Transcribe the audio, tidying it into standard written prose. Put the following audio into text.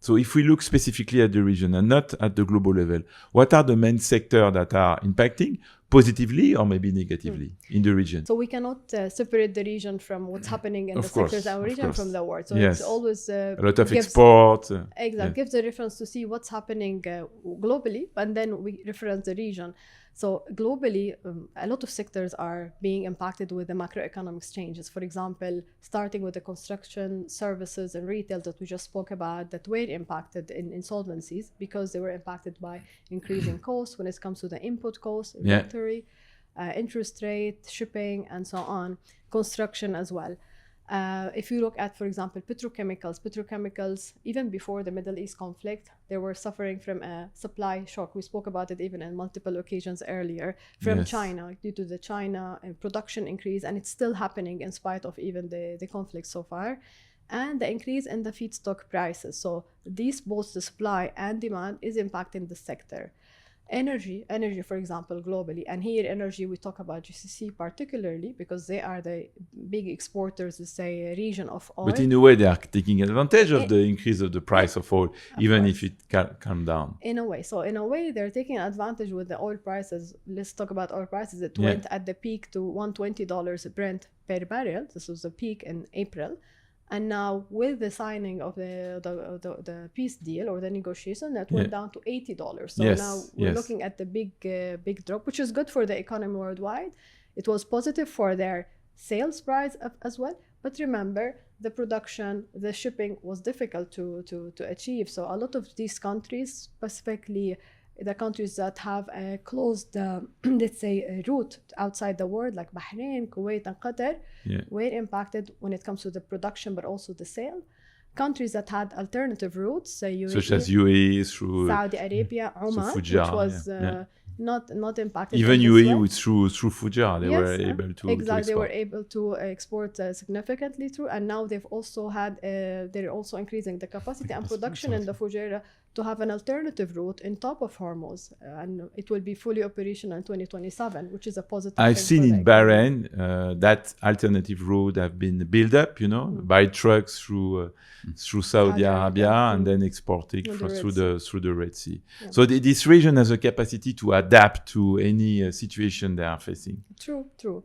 So if we look specifically at the region and not at the global level, what are the main sectors that are impacting positively or maybe negatively in the region? So we cannot separate the region from what's happening in Of the course, sectors and of region course. from the world. So Yes. it's always A lot of gives- export. gives the reference to see what's happening globally, and then we reference the region. So globally, a lot of sectors are being impacted with the macroeconomic changes. For example, starting with the construction, services, and retail that we just spoke about that were impacted in insolvencies because they were impacted by increasing costs when it comes to the input costs, inventory, interest rate, shipping, and so on. Construction as well. If you look at, for example, petrochemicals, even before the Middle East conflict, they were suffering from a supply shock. We spoke about it even in multiple occasions earlier from China due to the China production increase, and it's still happening in spite of even the conflict so far. And the increase in the feedstock prices. So these, both the supply and demand, is impacting the sector. Energy, for example, globally, and here energy, we talk about GCC particularly because they are the big exporters, let's say, region of oil. But in a way, they are taking advantage of the increase of the price of oil, even if it can come down. In a way, they're taking advantage with the oil prices. Let's talk about oil prices. It went at the peak to $120 Brent per barrel. This was the peak in April. And now with the signing of the peace deal or the negotiation, that went down to $80. So now we're looking at the big drop, which is good for the economy worldwide. It was positive for their sales price as well. But remember, the production, the shipping was difficult to achieve. So a lot of these countries, specifically the countries that have a closed, let's say, a route outside the world, like Bahrain, Kuwait, and Qatar, were impacted when it comes to the production, but also the sale. Countries that had alternative routes, UAE, such as UAE through Saudi Arabia, Oman, which was not impacted. Even UAE through Fujairah, they were able to export. They were able to export significantly through, and now they've also had they're also increasing the capacity and production in the Fujairah to have an alternative route in top of Hormuz, and it will be fully operational in 2027, which is a positive. I've seen in Bahrain that alternative route have been built up, by trucks through Saudi Arabia and then exporting through the Red Sea. So this region has a capacity to adapt to any situation they are facing. True.